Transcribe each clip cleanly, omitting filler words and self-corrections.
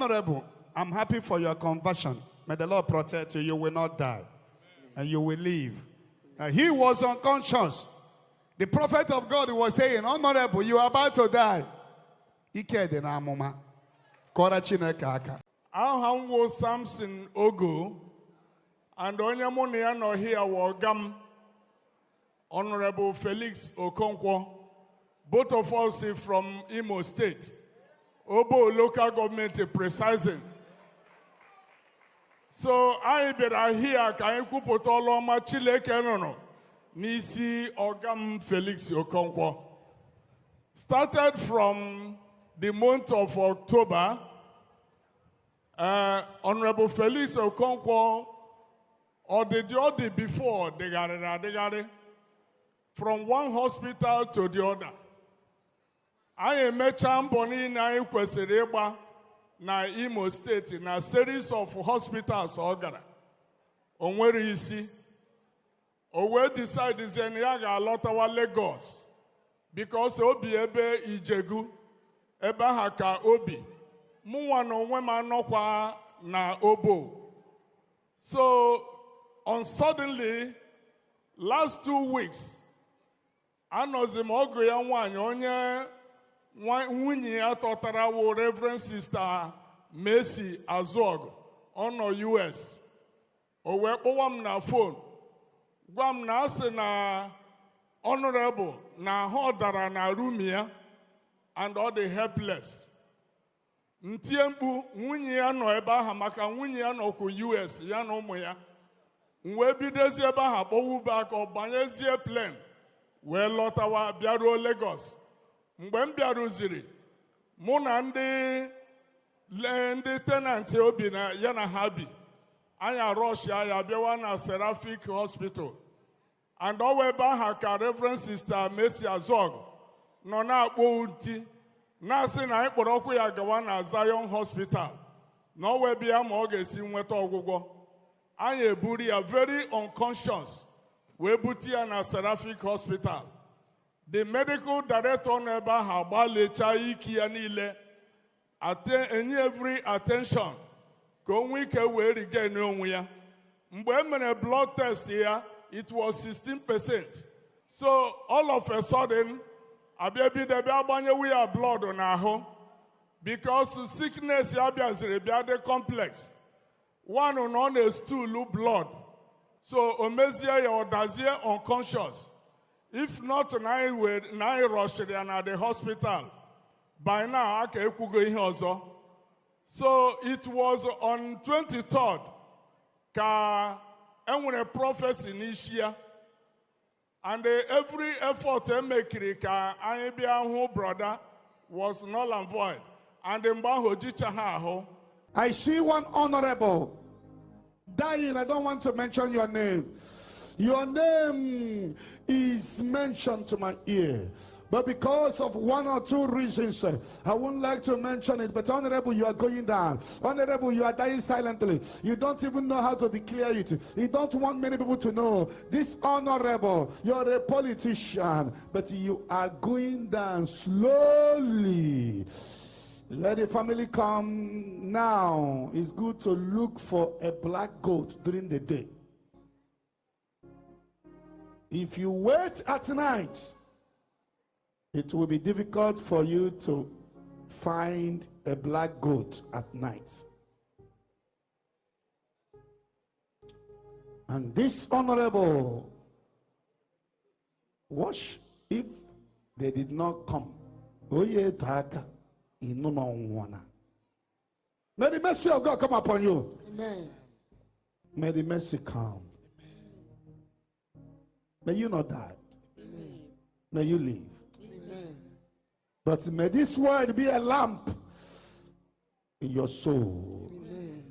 Honourable, I'm happy for your conversion. May the Lord protect you. You will not die. And you will live. He was unconscious. The prophet of God was saying, Honourable, you are about to die. Aham was Samson Ogo, and Onyamonia no here Wogam, Honourable Felix Okonkwo, both of us from Imo State, Obo local government precising. So I better here can you put all on my Chile Kenono, Nisi Ogam Felix Okonkwo. Started from the month of October. Honourable Felix Okonkwo, or the day before, they got it, from one hospital to the other. I am a champion na Ikwesireba na Imo State in a series of hospitals. On where you see, or where decide is in Yaga a lot of Lagos because Obi Ebe Ijegu, Eba Haka Obi. Muwano wema nokwa na Obo. So, suddenly, last 2 weeks, Anozie mogo ya onye nwunye ya tọtara wo Reverend Sister Mercy Azog ono US. O wee kpọwa m na phone. Gwa m na asị na Honourable na ahụ dara na room ya and all the helpless. Ntiembu nwunye ya nọ ebe ahụ maka nwunye ya nọ ku US ya na ụmụ ya. Wee bidezi ebe ahụ kpọwa ube aka ọbanyezie plane wee lọtawa bịaruo Lagos. Mgbe m bịaruziri mụ na ndị tenant obi na ya na ha bi anya rush ya bịawa na Seraphic Hospital and ọwa ebe ahụ ka Reverend Sister Mercy Azog nọ na-akpọ nti na-asị na anyị kpọrọ ọkụ ya gawa na Zion Hospital na ọ wee bịa ma ọ ga-esi nweta ọgwụgwọ. Anyị eburu ya very unconscious wee bute ya na Seraphic Hospital. The medical director nọ ebe ahụ agbalechaa iki ya niile enye every attention ka o nwee ike wee regain onwe ya. Mgbe e mere blood test ya, it was 16%. So all of a sudden abịabidebe agbanyewu ya blood n'ahụ because sickness ya bịaziri bịa dị complex. One nọ na stool blood. So o mezie ya ọ dazie unconscious. If not na anyị rushed ya na the hospital, by now aka ekwugo ihe ọzọ. So it was on 23rd ka enwere prophecy n'isi ya. And every effort emekiri ka anyị bịa hụ brother was null and void. And mgbe ahụ jicha ha ahụ. I see one Honourable dying. I don't want to mention your name. Your name is mentioned to my ear. But because of one or two reasons, I wouldn't like to mention it. But Honourable, you are going down. Honourable, you are dying silently. You don't even know how to declare it. You don't want many people to know. This Honourable, you're a politician, but you are going down slowly. Let the family come now. It's good to look for a black goat during the day. If you wait at night, it will be difficult for you to find a black goat at night. And this Honourable, watch if they did not come. May the mercy of God come upon you. Amen. May the mercy come. May you not die. Amen. May you live. Amen. But may this word be a lamp in your soul. Amen.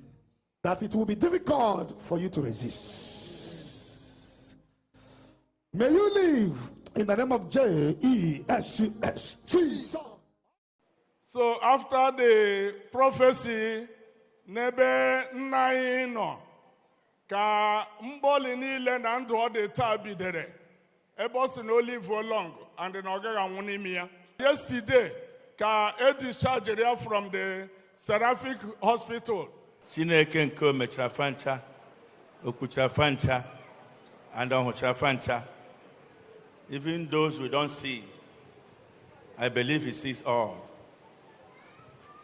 That it will be difficult for you to resist. May you live in the name of Jesus. Jesus. So after the prophecy, nebe nnaino ka mboli niile na ndụ ọ dị taa bidere ebe ọ sị na o live long and na ọ gaghị anwụ n'ime ya. Yesterday ka e discharge ya from the Seraphic Hospital. Chineke nke o mechara fancha, okuchara fancha, and ọhụchara fancha. Even those we don't see, I believe he sees all.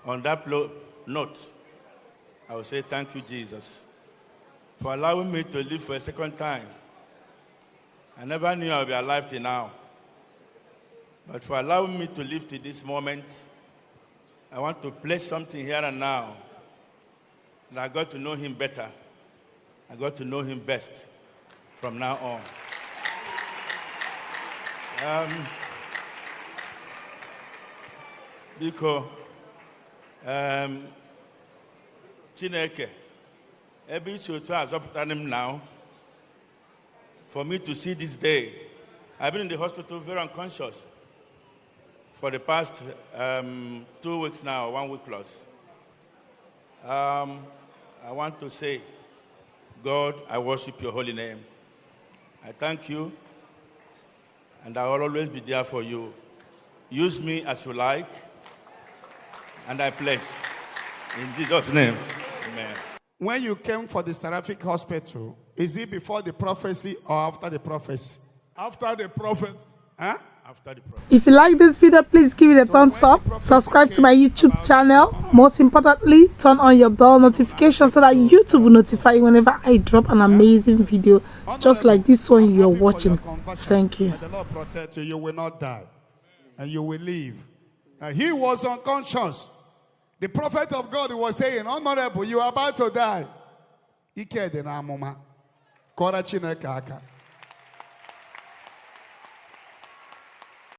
On that note, I will say thank you, Jesus, for allowing me to live for a second time. I never knew I would be alive till now. But for allowing me to live to this moment, I want to place something here and now. And I got to know him better. I got to know him best from now on. Because Chineke, every shoto has up him now. For me to see this day, I've been in the hospital very unconscious for the past 2 weeks now, 1 week plus. I want to say, God, I worship your holy name. I thank you, and I will always be there for you. Use me as you like, and I bless. In Jesus' name, amen. When you came for the Seraphic Hospital, is it before the prophecy or after the prophecy? After the prophet. Huh? After the prophet. If you like this video, please give it a thumbs up, subscribe to my YouTube channel. Most importantly, turn on your bell notification so that YouTube will notify you whenever I drop an amazing video just like this one you're watching. Thank you. And the Lord protect you. You will not die, and you will live. He was unconscious. The prophet of God was saying, Honourable, you are about to die. Ike dị n'amụma. Kọrọ Chineke aka.